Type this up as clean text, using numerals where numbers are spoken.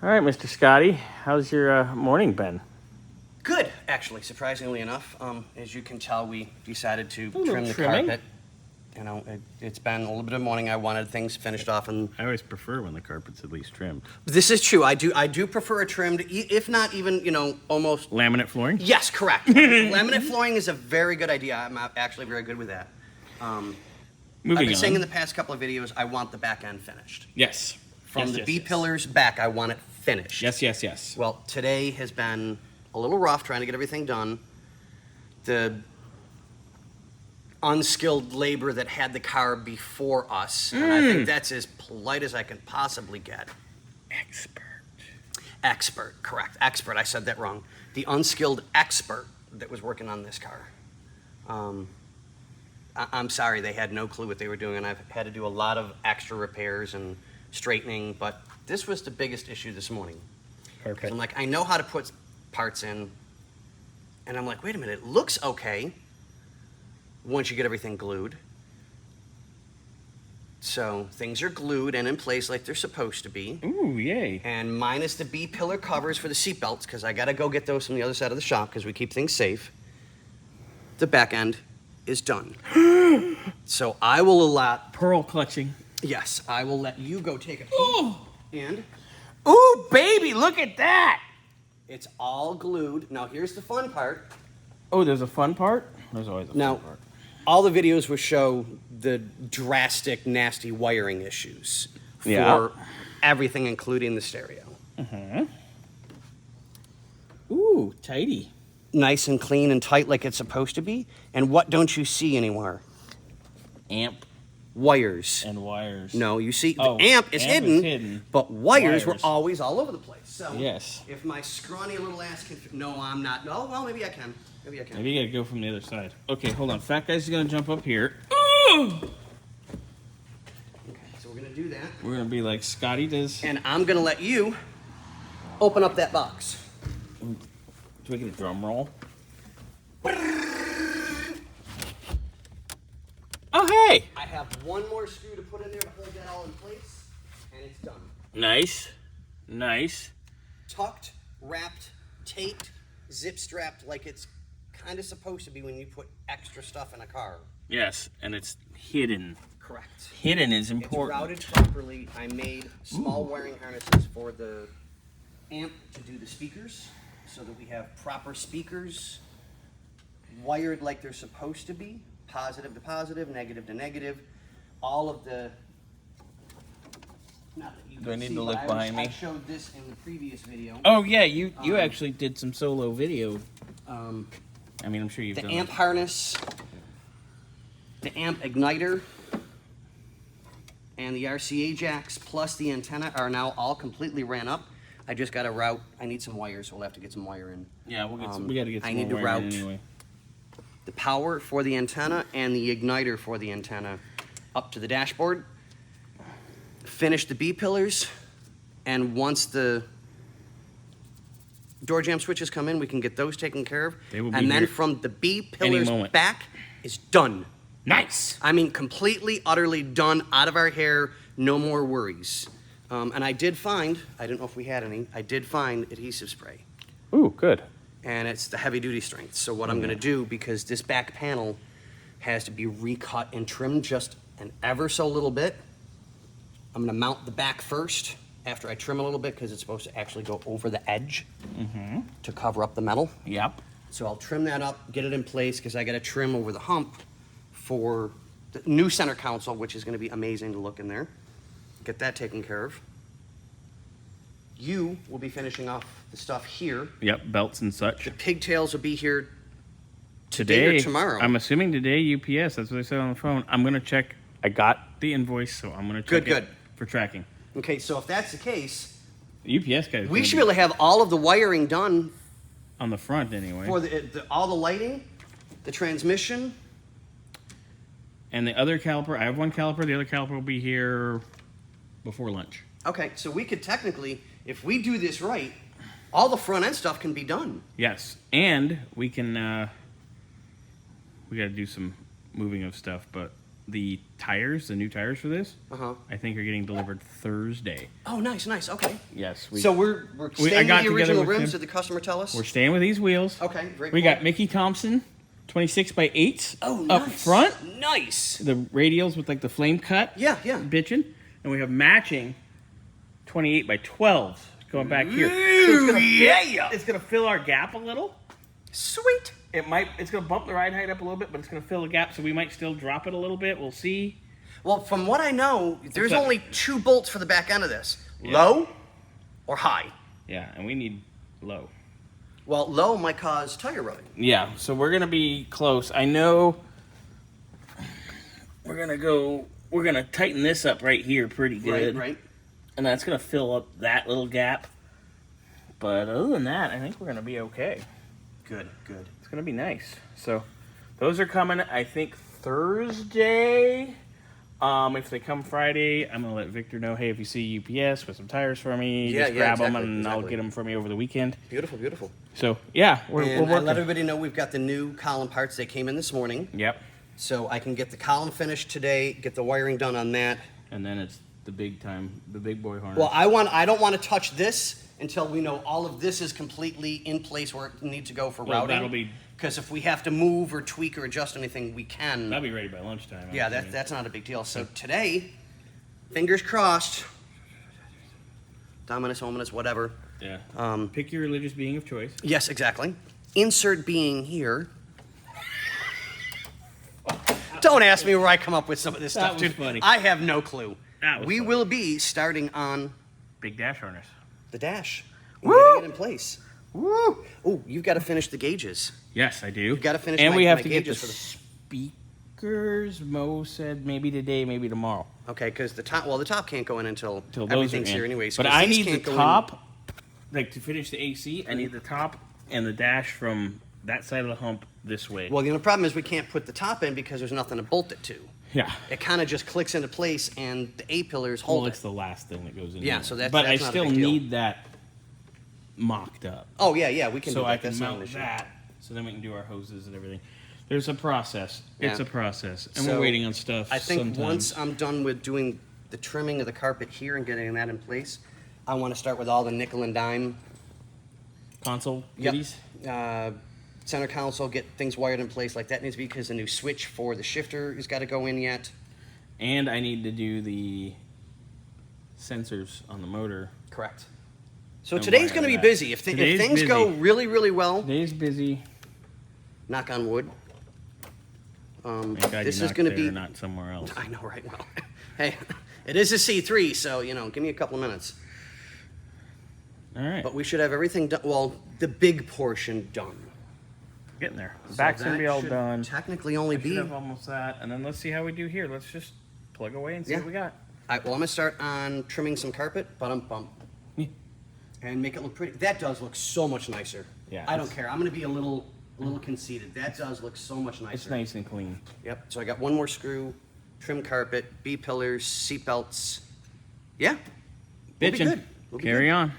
All right, Mr. Scotty, how's your morning been? Good, actually, surprisingly enough. As you can tell, we decided to trim the trimming. carpet. You know, it's been a little bit of morning. I wanted things finished off, and I always prefer when the carpet's at least trimmed. this is true. I do prefer a trimmed, if not even, almost Laminate flooring? Yes, correct. Laminate flooring is a very good idea. I'm actually very good with that. I've been saying in the past couple of videos, I want the back end finished. Yes. From the B pillars back, I want it finished. Yes. Well, today has been a little rough trying to get everything done. The unskilled labor that had the car before us, and I think that's as polite as I can possibly get. Expert, correct. Expert, I said that wrong. The unskilled expert that was working on this car. I'm sorry, they had no clue what they were doing, and I've had to do a lot of extra repairs and straightening, but this was the biggest issue this morning. Perfect. I'm like, I know how to put parts in, and I'm like, wait a minute, it looks okay once you get everything glued. So things are glued and in place like they're supposed to be. Ooh, yay. And minus the B pillar covers for the seat belts, because I got to go get those from the other side of the shop because we keep things safe. The back end is done. So I will allot... Pearl clutching. Yes, I will let you go take a peek. Oh. And Ooh, baby, look at that. it's all glued. Now here's the fun part. Oh, there's a fun part? There's always a fun part. All the videos will show the drastic, nasty wiring issues for everything, including the stereo. Ooh, tidy. Nice and clean and tight like it's supposed to be. And what don't you see anywhere? Amp Wires. and wires. No, you see, Oh, the amp is hidden, but wires were Wires. always all over the place. So Yes. if my scrawny little ass can... No, I'm not. No, well, maybe I can. Maybe I can. Maybe you gotta go from the other side. Okay, hold on. Fat guy's gonna jump up here. Ooh! Okay, so we're going to do that. We're gonna be like Scotty does. And I'm going to let you open up that box. Do we get a drum roll? Oh, hey! I have one more screw to put in there to hold that all in place, and it's done. Nice. Nice. Tucked, wrapped, taped, zip strapped like it's kind of supposed to be when you put extra stuff in a car. Yes, and it's hidden. Correct. Hidden is It's important. routed properly. I made small wiring harnesses for the amp to do the speakers so that we have proper speakers wired like they're supposed to be, positive to positive, negative to negative. All of the... Not that you Do I can need see, to but look behind me? I showed this in the previous video. Oh, yeah, you actually did some solo video. Um, I mean, I'm sure you've the done amp it. harness, the amp igniter, and the RCA jacks plus the antenna are now all completely ran up. I just got to route. I need some wires, so we'll have to get some wire in. Yeah, we got to get some I need more to wiring route anyway. the power for the antenna and the igniter for the antenna up to the dashboard. Finish the B pillars, and once the door jamb switches come in, we can get those taken care of. They will be and then here from the B any pillars moment. back is done. Nice. I mean, completely, utterly done, out of our hair, no more worries. And I did find, I didn't know if we had any, I did find adhesive spray. Ooh, good. And it's the heavy duty strength. So what I'm gonna do, because this back panel has to be recut and trimmed just an ever so little bit, I'm gonna mount the back first after I trim a little bit, because it's supposed to actually go over the edge to cover up the metal. Yep. So I'll trim that up, get it in place, because I gotta trim over the hump for the new center console, which is gonna be amazing to look in there. Get that taken care of. You will be finishing off the stuff here. Yep, belts and such. The pigtails will be here today or tomorrow. I'm assuming today, UPS. That's what they said on the phone. I'm going to check. I got the invoice, so I'm going to check it for tracking. Okay, so if that's the case, The UPS guy. we should be able to have all of the wiring done on the front anyway. for all the lighting, the transmission. And the other caliper, I have one caliper. The other caliper will be here before lunch. Okay, so we could technically, if we do this right, all the front end stuff can be done. Yes, and we can. We got to do some moving of stuff, but the tires, the new tires for this, Uh-huh. I think are getting delivered Thursday. Oh, nice. Okay. Yes. So we're staying got with the together original with rims, him. did the customer tell us? We're staying with these wheels. Okay, very We cool. got Mickey Thompson, 26 by 8s Oh, up nice. front. Nice. The radials with like the flame cut. Yeah. Bitchin'. And we have matching 28 by 12s going back here. It's gonna fill our gap a little. Sweet. It's gonna bump the ride height up a little bit, but it's gonna fill a gap, so we might still drop it a little bit. We'll see. Well, from what I know, there's What's up? only 2 bolts for the back end of this. Yeah. Low or high. Yeah, and we need low. Well, low might cause tire rubbing. Yeah, so we're gonna be close. I know we're gonna tighten this up right here pretty good. Right. And that's gonna fill up that little gap. But other than that, I think we're gonna be okay. Good. It's gonna be nice. So those are coming, I think, Thursday. If they come Friday, I'm gonna let Victor know, hey, if you see UPS with some tires for me, Yeah, just grab them exactly, and I'll exactly. get them for me over the weekend. Beautiful. So yeah, we're And I working. let everybody know we've got the new column parts. They came in this morning. Yep. So I can get the column finished today, get the wiring done on that. And then it's the big boy harness. Well, I don't want to touch this until we know all of this is completely in place where it needs to go for Well, routing. that'll be- Because if we have to move or tweak or adjust anything, we can. that'll be ready by lunchtime. Yeah, that's not a big deal. So today, fingers crossed, Dominus, Hominus, whatever. Yeah. Pick your religious being of choice. Yes, exactly. Insert being here. Don't ask me where I come up with some of this That stuff, was dude. funny. I have no clue. That was We funny. will be starting on Big dash harness. the dash. Woo! We're getting it in place. Woo! Oh, you've got to finish the gauges. Yes, I do. You've got to finish and my- we have my to get the gauges for the- speakers. Mo said maybe today, maybe tomorrow. Okay, because the top can't go in until Till those everything's are in. here anyways. But 'cause I these need the can't go in- top, like to finish the AC. I need the top and the dash from that side of the hump this way. Well, the only problem is we can't put the top in because there's nothing to bolt it to. yeah. It kind of just clicks into place, and the A-pillars hold Well, it. it's the last thing that goes in. Yeah, there. so that's But I not a still big deal. need that mocked up. Oh, yeah, we can do So that. I can That's not an mount issue. that, so then we can do our hoses and everything. There's a process. It's Yeah. a process, and So, we're waiting on stuff. I think sometimes. once I'm done with doing the trimming of the carpet here and getting that in place, I want to start with all the nickel and dime. console Yep. goodies. Center console, get things wired in place like that needs to be because the new switch for the shifter has got to go in yet. And I need to do the sensors on the motor. Correct. So And today's wire going to be that. busy. If Today's things busy. go really, really well, Today's busy. knock on wood. Thank God This you're is going to there, be. not somewhere else. I know, right? Well, hey, it is a C3, so give me a couple of minutes. All right, But we should have everything done. Well, the big portion done. getting there. The So back's gonna that be all should done. Technically, only I should be. have almost that, and then let's see how we do here. Let's just plug away and see Yeah. what we got. All right, well, I'm gonna start on trimming some carpet, bump, Yeah. and make it look pretty. That does look so much nicer. Yeah, I don't it's- care. I'm gonna be a little conceited. That does look so much nicer. It's nice and clean. Yep. So I got one more screw, trim carpet, B pillars, seat belts. Yeah. We'll be Bitchin'. good. We'll be Carry good. on.